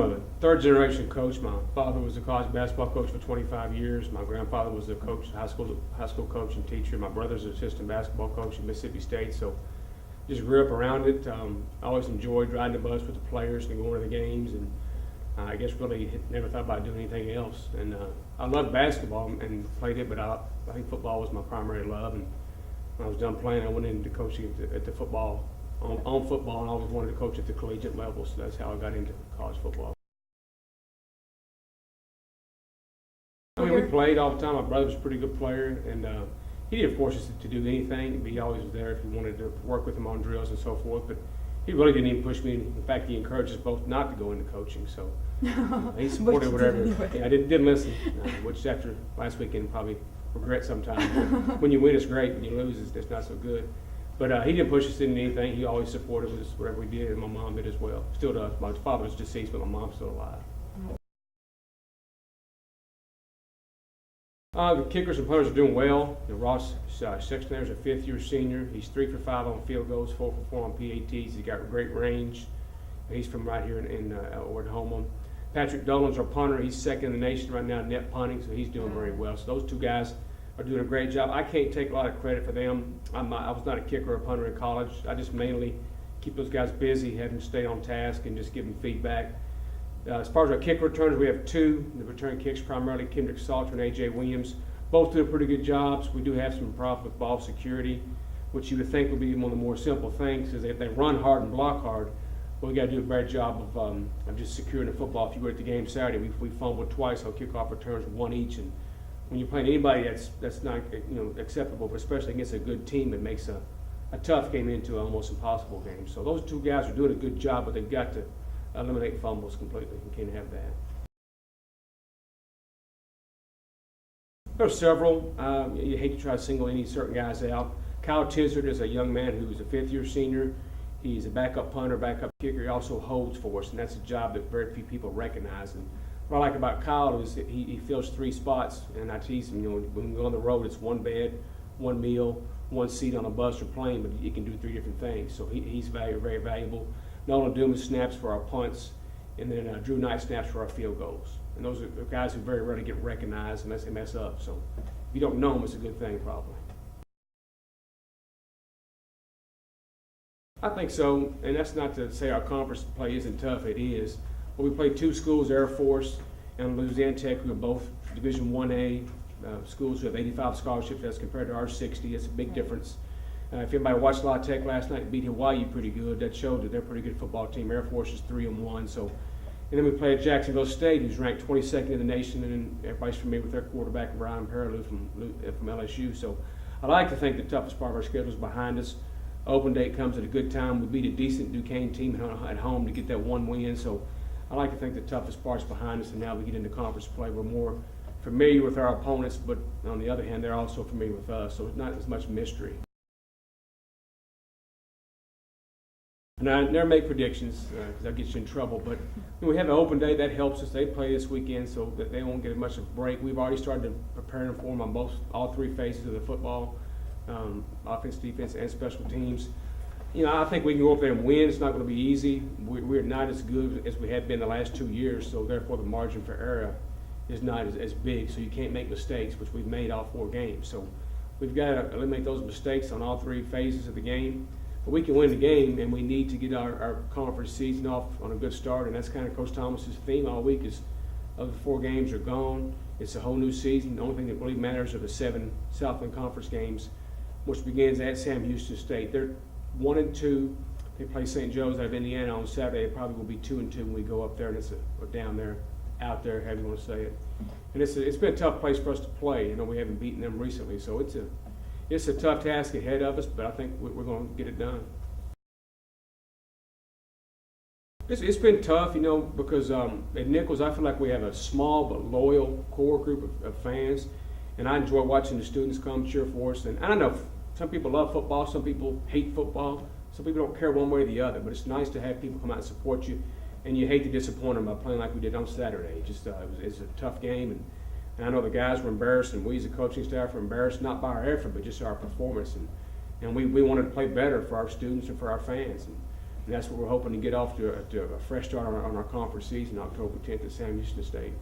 I'm a third-generation coach. My father was a college basketball coach for 25 years. My grandfather was a coach, high school coach and teacher. My brother's an assistant basketball coach at Mississippi State. So just grew up around it. I always enjoyed riding the bus with the players and going to the games. And I guess really never thought about doing anything else. And I loved basketball and played it, but I think football was my primary love. And when I was done playing, I went into coaching at the football. On football, and I always wanted to coach at the collegiate level, so that's how I got into college football. I mean, we played all the time. My brother was a pretty good player, and he didn't force us to do anything, but he always was there if we wanted to work with him on drills and so forth. But he really didn't even push me. In fact, he encouraged us both not to go into coaching, so he supported whatever. Yeah, I didn't listen, which after last weekend probably regret sometimes. When you win, it's great. When you lose, it's not so good. But he didn't push us into anything. He always supported us, whatever we did, and my mom did as well. Still does. My father was deceased, but my mom's still alive. The kickers and punters are doing well. Ross Sexton is a fifth-year senior. He's 3 for 5 on field goals, 4 for 4 on PATs. He's got great range. He's from right here in Oklahoma. Patrick Dolan's our punter. He's second in the nation right now in net punting, so he's doing very well. So those two guys are doing a great job. I can't take a lot of credit for them. I was not a kicker or a punter in college. I just mainly keep those guys busy, have them stay on task, and just give them feedback. As far as our kick returners, we have 2. The return kicks primarily Kendrick Salter and A.J. Williams. Both do pretty good jobs. We do have some problems with ball security, which you would think would be one of the more simple things, is they run hard and block hard. But we got to do a better job of just securing the football. If you were at the game Saturday, we fumbled twice on kickoff returns, 1 each, and when you're playing anybody that's not acceptable, but especially against a good team, it makes a tough game into an almost impossible game. So those 2 guys are doing a good job, but they've got to eliminate fumbles completely. You can't have that. There are several. You hate to try to single any certain guys out. Kyle Tizard is a young man who's a 5th-year senior. He's a backup punter, backup kicker. He also holds for us, and that's a job that very few people recognize. And what I like about Kyle is that he fills 3 spots, and I tease him, when we go on the road, it's 1 bed, 1 meal, 1 seat on a bus or plane, but he can do 3 different things. So he's very valuable. Nolan Dumas snaps for our punts, and then Drew Knight snaps for our field goals. And those are guys who very rarely get recognized unless they mess up. So if you don't know them, it's a good thing, probably. I think so, and that's not to say our conference play isn't tough. It is. But we played 2 schools, Air Force and Louisiana Tech, who are both Division 1A schools who have 85 scholarships as compared to our 60. It's a big difference. If anybody watched La Tech last night, beat Hawaii pretty good. That showed that they're a pretty good football team. Air Force is 3-1. So, and then we played Jacksonville State, who's ranked 22nd in the nation, and then everybody's familiar with their quarterback, Brian Perilou from LSU. So I like to think the toughest part of our schedule is behind us. Open date comes at a good time. We beat a decent Duquesne team at home to get that 1 win. So I like to think the toughest part's behind us, and now we get into conference play. We're more familiar with our opponents, but on the other hand, they're also familiar with us, so it's not as much mystery. And I never make predictions because that gets you in trouble, but when we have an open day, that helps us. They play this weekend so that they won't get much of a break. We've already started preparing for them on all 3 phases of the football, offense, defense, and special teams. I think we can go up there and win. It's not going to be easy. We're not as good as we have been the last 2 years, so therefore the margin for error is not as big, so you can't make mistakes, which we've made all 4 games. So we've got to eliminate those mistakes on all 3 phases of the game. But we can win the game, and we need to get our conference season off on a good start, and that's kind of Coach Thomas's theme all week is of the 4 games are gone. It's a whole new season. The only thing that really matters are the 7 Southland Conference games, which begins at Sam Houston State. They're 1-2. They play St. Joe's out of Indiana on Saturday. It probably will be 2-2 when we go up there, and it's down there, out there, however you want to say it. And it's been a tough place for us to play. We haven't beaten them recently, so it's a tough task ahead of us, but I think we're going to get it done. It's been tough, because at Nicholls, I feel like we have a small but loyal core group of fans, and I enjoy watching the students come cheer for us. And I don't know, some people love football, some people hate football, some people don't care one way or the other, but it's nice to have people come out and support you, and you hate to disappoint them by playing like we did on Saturday. It's a tough game, and I know the guys were embarrassed, and we as a coaching staff were embarrassed, not by our effort, but just our performance. And we wanted to play better for our students and for our fans. And And that's what we're hoping to get off to a fresh start on our conference season, October 10th at Sam Houston State.